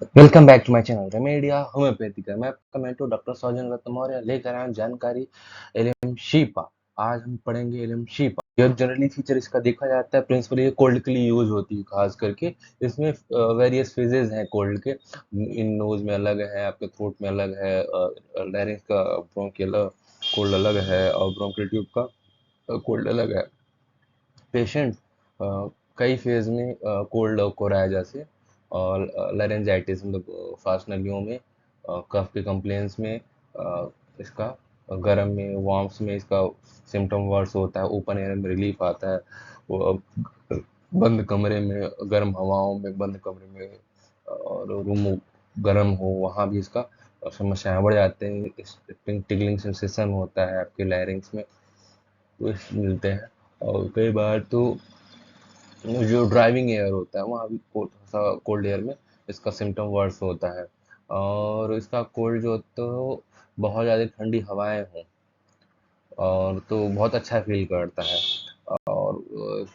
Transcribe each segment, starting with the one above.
Welcome back to my channel Remedia homeopathy का। मैं आपका मेंटर डॉक्टर सौजन रत्न मौर्य लेकर आया हूं जानकारी एलियम शीपा। आज हम पढ़ेंगे एलियम शीपा। यह जनरली फीचर इसका देखा जाता है, प्रिंसिपली ये कोल्ड के लिए यूज होती है खास करके। इसमें वेरियस फेजेस हैं कोल्ड के। इन नोज में अलग है, आपके थ्रोट में अलग है, लैरिंक्स का ब्रोंकियल कोल्ड अलग है और ब्रोंकियल ट्यूब का कोल्ड अलग है। पेशेंट कई फेज में कोल्ड कोराइजा से और लारिंजाइटिस मतलब फास्ट नलियों में, कफ के कंप्लेंट्स में, इसका गर्म में वार्म्स में इसका सिम्टम वर्स होता है, ओपन एयर में रिलीफ आता है। वो बंद कमरे में, गर्म हवाओं में, बंद कमरे में और रूम गर्म हो वहाँ भी इसका समस्याएं बढ़ जाते हैं। टिगलिंग सेंसेशन होता है आपके लैरिंग्स में, तो इस मिलते हैं। और कई बार तो जो ड्राइविंग एयर होता है वहाँ भी कोल्ड एयर में इसका सिम्टम वर्स होता है। और इसका कोल्ड जो तो बहुत ज़्यादा ठंडी हवाएं हों और तो बहुत अच्छा फील करता है और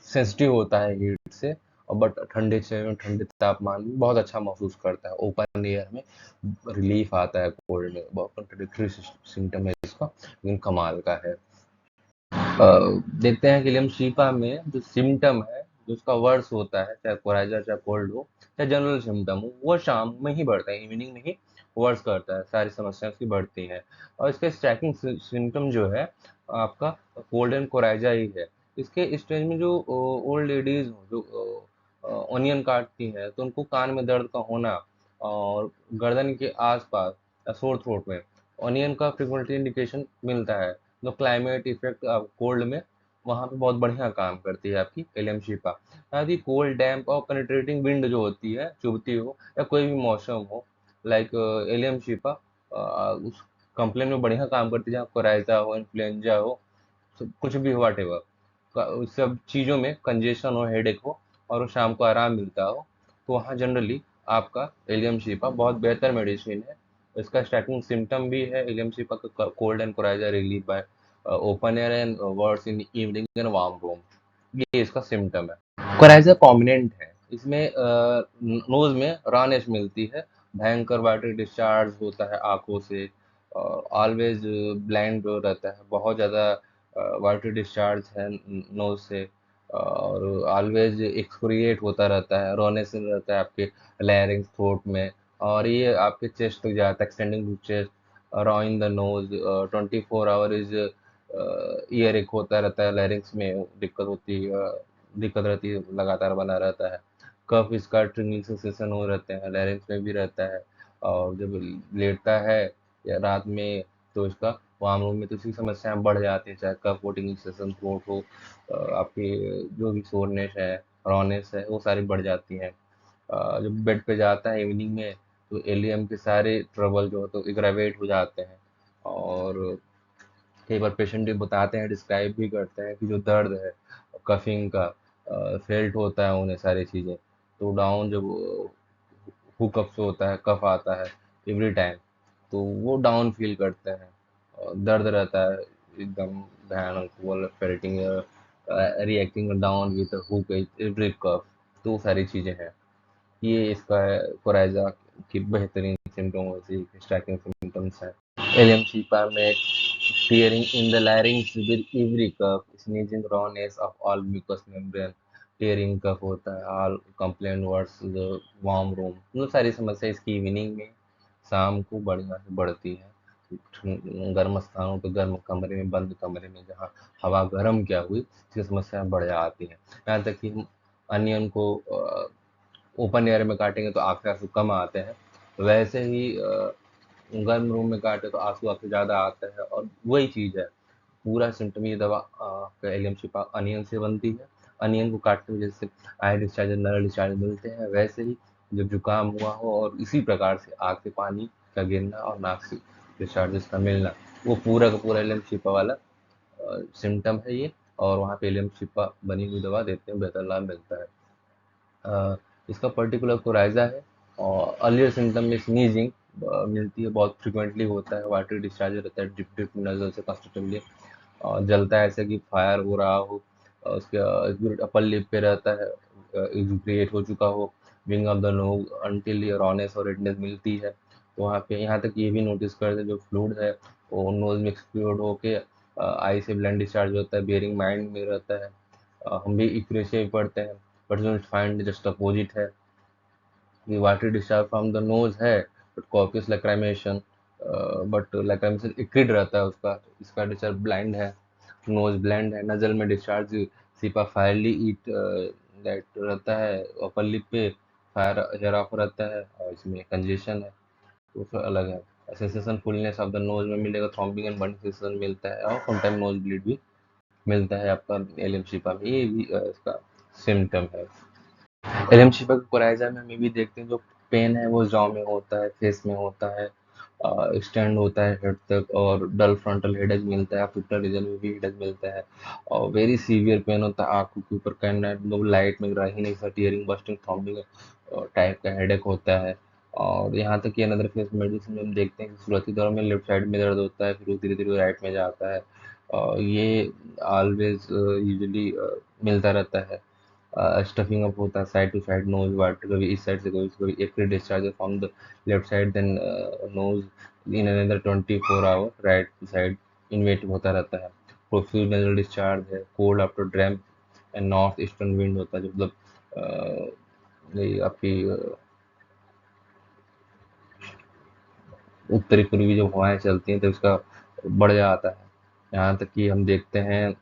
सेंसिटिव होता है हीट से। और बट ठंडे से ठंडे तापमान में बहुत अच्छा महसूस करता है। ओपन एयर में रिलीफ आता है कोल्ड में। बहुत कंट्रोडिक्टरी सिम्टम है इसका, लेकिन कमाल का है। देखते हैं कि लिम्फ शीपा में जो सिम्टम है, जो उसका वर्स होता है, चाहे कोराइजा चाहे कोल्ड हो चाहे जनरल सिम्टम हो, वो शाम में ही बढ़ता है, इवनिंग में ही वर्स करता है, सारी समस्याएं उसकी बढ़ती हैं। और इसके स्टैकिंग सिम्टम जो है आपका कोल्ड एंड कोराइजा ही है। इसके स्टेज में जो ओल्ड लेडीज हो जो ऑनियन काटती हैं, तो उनको कान में दर्द का होना और गर्दन के आसपास या सोर थ्रोट में ऑनियन का फ्रिक्वेंटली इंडिकेशन मिलता है। जो क्लाइमेट इफेक्ट कोल्ड में वहाँ पे बहुत बढ़िया काम करती है आपकी एलियम शीपा। यदि कोल्ड डैम्प और पेनिट्रेटिंग विंड जो होती है, चुभती हो या कोई भी मौसम हो, लाइक एलियम शीपा उस कंप्लेन में बढ़िया काम करती है। जहाँ कोराइजा हो, इन्फ्लुएंजा हो, कुछ भी हो, वट एवर सब चीज़ों में कंजेशन हो, हेडेक हो और वो शाम को आराम मिलता हो, तो वहाँ जनरली आपका एलियम शीपा बहुत बेहतर मेडिसिन है। इसका स्टार्टिंग सिम्टम भी है एलियम शीपा का, cold and coryza relief by open air and worse in evening and warm room, ये इसका सिम्टम है। कोराइजा प्रोमिनेंट है इसमें, नोज में रॉनेस मिलती है, भयंकर वाटर डिस्चार्ज होता है आंखों से, ऑलवेज ब्लाइंड रहता है, बहुत ज़्यादा वाटर डिस्चार्ज है नोज से, और ऑलवेज एक्सक्रिएट होता रहता है, रोनेस रहता है आपके लैरिंग्स थ्रोट में। और ये आपके चेस्ट तक जाता है, extending to chest, raw in the nose, 24 hour is ear एक होता रहता है, लैरिंग्स में दिक्कत रहती है, लगातार बना रहता है। कफ इसका ट्रिंगलिंग सेंसेशन हो रहते हैं, लैरिंग्स में भी रहता है। और जब लेटता है या रात में, तो इसका वार्म रूम में तो इसकी समस्याएं बढ़ जाती हैं, चाहे कफ हो, टिंगलिंग सेंसेशन, थ्रोट हो, आपकी जो भी सोरनेस है, रॉनेस है, वो सारी बढ़ जाती हैं। जब बेड पे जाता है इवनिंग में, तो एलियम के सारे ट्रबल जो है तो एग्रावेट हो जाते हैं। और कई बार पेशेंट भी बताते हैं, डिस्क्राइब भी करते हैं कि जो दर्द है कफिंग का फेल्ट होता है उन्हें सारी चीज़ें, तो डाउन जब हुकअप से होता है, कफ आता है एवरी टाइम, तो वो डाउन फील करते हैं। दर्द रहता है एकदम भयानक, वो felting reacting down with hook every cough, तो वो सारी चीज़ें हैं। ये इसका कोराइजा की बेहतरीन सिम्टम स्टार्टिंग सिम्टम्स हैं। एलियम शीपा में tearing in the larynx with every cough, sneezing, rawness of all mucous membrane, tearing cough होता है, all complaint words the warm room, मतलब सारी समस्या इसकी इवनिंग में, शाम को बढ़िया से बढ़ती है। गर्म स्थानों पे, गर्म कमरे में, बंद कमरे में जहाँ हवा गर्म क्या हुई, इसकी समस्याएं बढ़ जाती हैं। यहाँ तक कि हम अनियन को ओपन एयर में काटेंगे तो आंखें आंसू कम आते हैं, वैसे ही गर्म रूम में काटे तो आंसू आपसे ज़्यादा आता है। और वही चीज़ है, पूरा सिम्टम ये दवा का एलियम शिफा अनियन से बनती है। अनियन को काटते हुए जैसे आई डिस्चार्ज, नरल डिस्चार्ज मिलते हैं, वैसे ही जब जुकाम हुआ हो और इसी प्रकार से आँख से पानी का गिरना और नाक से डिस्चार्जेस का मिलना, वो पूरा का पूरा एलियम शिफा वाला सिम्टम है ये। और वहाँ पे एलियम शिफा बनी हुई दवा देते हैं, बेहतर लाभ मिलता है। इसका पर्टिकुलर कोराइजा है। और अर्लियर सिम्टम में स्नीजिंग मिलती है, बहुत फ्रिक्वेंटली होता है, वाटरी डिस्चार्ज रहता है, डिप डिप नजर से कंस्ट्रक्टिवली, और जलता है ऐसे कि फायर हो रहा हो। उसके अपर लिप पे रहता है, क्रिएट हो चुका हो, wing of the nose until rawness और रेडनेस मिलती है। तो वहाँ पे यहाँ तक ये भी नोटिस करते हैं जो फ्लूइड है वो नोज में एक्सप्लोड होके आई से ब्लड डिस्चार्ज होता है, बियरिंग माइंड में रहता है। हम भी इक्वेशन भी पढ़ते हैं, बट जो फाइंड जस्ट अपोजिट है कि water discharge from the nose है, but copious lacrimation, but lacrimation acrid रहता है उसका, इसका डिस्चार्ज ब्लाइंड है, नोज ब्लैंड है, नजल में discharge superficially eat that रहता है, अपर लिप पे फायर हेयर ऑफ रहता है, और इसमें कंजेशन है तो उसका अलग है। Sensation fullness of the nose में मिलेगा, थ्रॉम्बिंग एंड बर्निंग सेंसेशन मिलता है, और समटाइम नोज ब्लीड भी मिलता है आपका एलियम शिपा में, ये भी इसका सिम्टम है। एलियम शिपा के कोराइजा में भी देखते हैं जो पेन है वो जॉ में होता है, फेस में होता है, एक्सटेंड होता है हेड तक, और डल फ्रंटल हेडेक मिलता है, पिट्टल रीजन में भी हेडेक मिलता है, और वेरी सीवियर पेन होता है आंखों के ऊपर, कैंड मतलब लाइट में रह ही नहीं सकती, टीयरिंग बस्टिंग थ्रॉम्बिंग टाइप का हेडेक होता है। और यहाँ तक कि अनदर फेस मेडिसिन में हम देखते हैं कि शुरुआती दौर में लेफ्ट साइड में दर्द होता है, फिर वो धीरे धीरे राइट में जाता है, और ये ऑलवेज यूजुअली मिलता रहता है। स्टफिंग अप होता है side to side nose water, कभी इस साइड से कभी एक discharge from the left side, then nose in another 24 hour right side इन्वेट होता रहता है। प्रोफ्यूज नेजल डिस्चार्ज है, cold after dram and north eastern wind होता है, जो मतलब ये आपकी उत्तरी पूर्वी जो हवाएं चलती हैं तो इसका बढ़ जाता है। यहाँ तक कि हम देखते हैं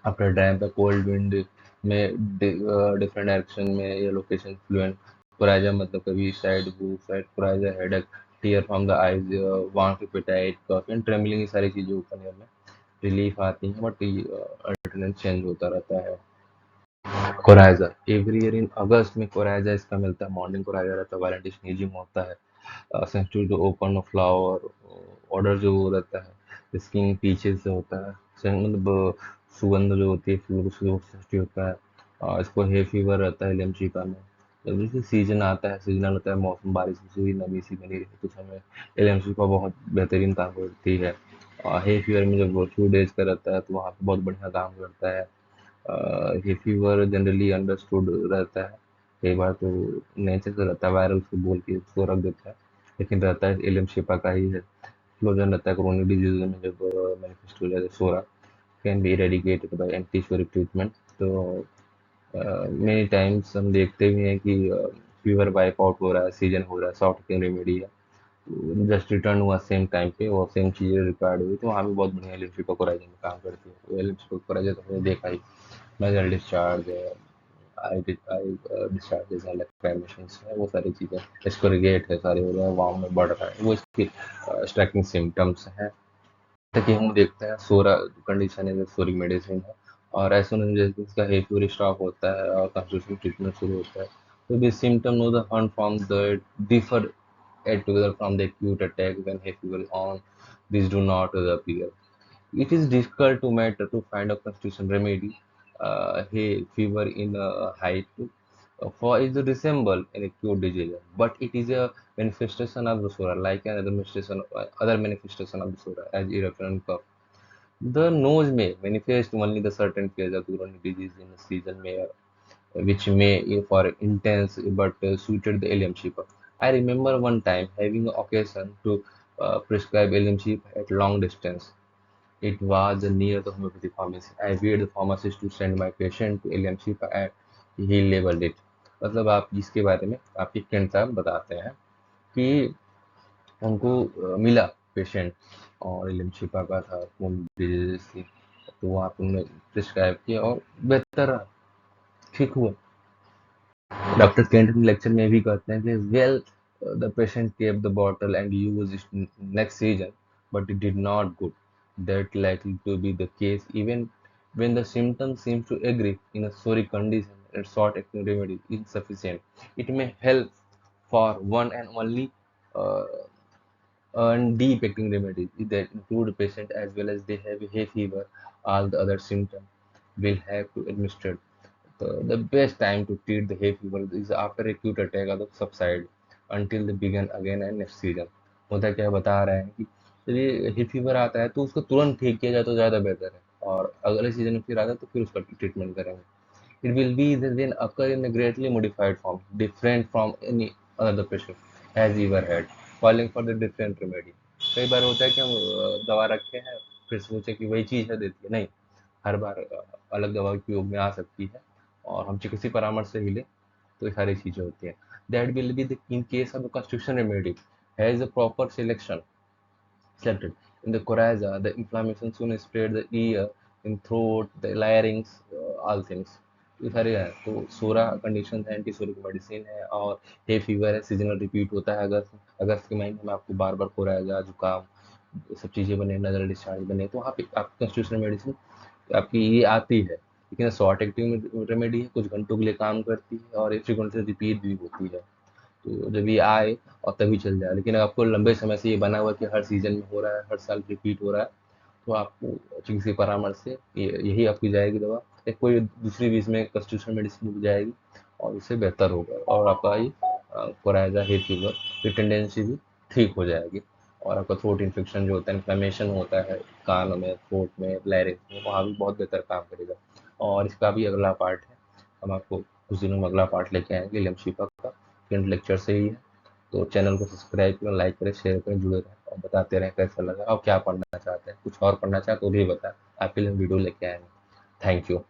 आफ्टर डैम पे कोल्ड विंड में डिफरेंट डायरेक्शन में या लोकेशन फ्लुएंट कोराइजा, मतलब कभी साइड वो side coryza headache, tear from the eyes, want appetite, cough and trembling, ये सारी चीज़ें ऊपर में रिलीफ आती हैं, बट अल्टरनेट चेंज होता रहता है। कोराइजा एवरी ईयर इन अगस्त में कोराइजा इसका मिलता है, मॉर्निंग कोराइजा रहता है, वायलेंट स्नीजिंग होता है, sensitive to open flower, order जो रहता है स्किन पीछे से होता है, मतलब सुगंध जो होती है फूल से सेंसिटिव होता है, इसको हे फीवर रहता है लेमचिका में। जब जैसे सीजन आता है, सीजनल होता है, मौसम बारिश से हुई नमी सी बनी रहती है, तो समय एलएमचिका बहुत बेहतरीन काम करती है। हे फीवर में जब 2 डेज का रहता है तो वहाँ पे बहुत बढ़िया काम करता है। ये फीवर जनरली अंडरस्टूड रहता है, कई बार तो नेचर से रहता है, वायरल उसको बोल के उसको रख देता है, लेकिन रहता है एलियम शिपा का ही है। फ्लोजन रहता है क्रोनिक डिजीज में जब मैनिफेस्ट हो जाता है psora, can be eradicated by antipsoric treatment. तो मेनी टाइम्स हम देखते भी हैं कि फीवर वाइप आउट हो रहा है, सीजन हो रहा है, सॉफ्ट केयर रेमेडी है, जस्ट रिटर्न हुआ सेम टाइम पे, वो सेम चीज़ें रिक्वायर्ड हुई, तो वहाँ भी बहुत बढ़िया एलियम शिपा कोराइजन में काम करती है। तो एलियम शिपा कोराइजन तो हमने देखा ही, nasal discharge, आई डिस्चार्जेस है, लैक्रिमेशंस है, वो सारी चीज़ें, एक्सकोरिगेट है, सारे हो रहे हैं, वार्म में बढ़ रहा है, वो इसकी स्ट्राइकिंग सिम्टम्स हैं। ताकि हम देखते हैं सोरा कंडीशन है, सोरिक मेडिसिन है, और एज सुन जैसे इसका हे फीवर स्टॉप होता है और कंस्टिट्यूशन ट्रीटमेंट शुरू होता है, तो this symptom no the hern from the differ at together from the acute attack when hay fever on, this do not appear. It is difficult to matter to find a constitution remedy. Hay fever in height for is resemble in acute disease, but it is a manifestation of the sora, like another manifestation, other manifestation of the sora, as irreverent cough. The nose may manifest only the certain phase of chronic disease in the season may, which may for intense but suited the Elim sheep. I remember one time having occasion to prescribe Elim sheep at long distance. It was near the homeopathy pharmacy. I paid the pharmacist to send my patient to William Shipa and he labeled it. मतलब आप जिसके बारे में आपके friend साहब बताते हैं कि उनको मिला पेशेंट और इलम शिपा का था, खून डिजीज थी, तो वहाँ पे उन्होंने प्रिस्क्राइब किया और बेहतर रहा, ठीक हुआ। डॉक्टर केंट लेक्चर में भी कहते हैं कि well the patient kept the bottle and used it next season, but it did not good. That likely to be the case even when the symptoms seem to agree in a sorry condition and short-acting remedy is insufficient. It may help for one and only uh, and deep acting remedies that include patient as well as they have hay fever, all the other symptoms will have to administer. The best time to treat the hay fever is after acute attack or the subside until they begin again and next season. होता क्या बता रहे हैं कि चलिए hay fever आता है तो उसको तुरंत ठीक किया जाए तो ज़्यादा बेहतर है, और अगले सीजन में फिर आता है तो फिर उसका ट्रीटमेंट करेंगे। It will be then occur in a greatly modified form, different from any other patient has ever had, calling for the different remedy. कई बार होता है कि हम दवा रखे हैं, फिर सोचे कि वही चीज़ है देती है, नहीं, हर बार अलग दवा उपयोग में आ सकती है, और हम चिकित्सीय परामर्श से ही लें तो ये सारी चीज़ें होती हैं. That will be the in case of the constitutional remedy has a proper selection selected. In the coryza, the inflammation soon spread the ear, in throat, the larynx, all things. ये सारे हैं तो सोरा कंडीशन है, antipsoric medicine है, और hay fever है, seasonal repeat होता है. अगस्त अगस्त के महीने में आपको बार बार कोराइजा, जुकाम, ये सब चीज़ें बने, नजर डिस्चार्ज बने, तो वहाँ पे आपकी कंस्टिट्यूशनल मेडिसिन आपकी ये आती है. लेकिन शॉर्ट एक्टिंग रेमेडी है, कुछ घंटों के लिए काम करती है, और ये फ्रिक्वेंटली रिपीट भी होती है. तो जब ये आए और तभी चल जाए. लेकिन आपको लंबे समय से ये बना हुआ कि हर सीजन में हो रहा है, हर साल रिपीट हो रहा है, तो आपको चिकित्सीय परामर्श से यही आपकी जाएगी दवा, या कोई दूसरी बीच में कंस्टिट्यूशनल मेडिसिन भी जाएगी, और उससे बेहतर होगा, और आपका ये कोराइजा, हे फीवर की टेंडेंसी भी ठीक हो जाएगी. और आपका थ्रोट इन्फेक्शन जो होता है, इन्फ्लेमेशन होता है कान में, थ्रोट में, लैरिंक्स में, वहाँ भी बहुत बेहतर काम करेगा. और इसका भी अगला पार्ट है, हम आपको कुछ दिनों में अगला पार्ट लेके आएंगे लिम शिफा का, फ्रेंड लेक्चर से ही है. तो चैनल को सब्सक्राइब करें, लाइक करें, शेयर करें, जुड़े रहें, और बताते रहें कैसा लगा और क्या पढ़ना चाहते हैं. कुछ और पढ़ना चाहते तो भी बताएं, आपके लिए वीडियो लेके आएंगे. Thank you.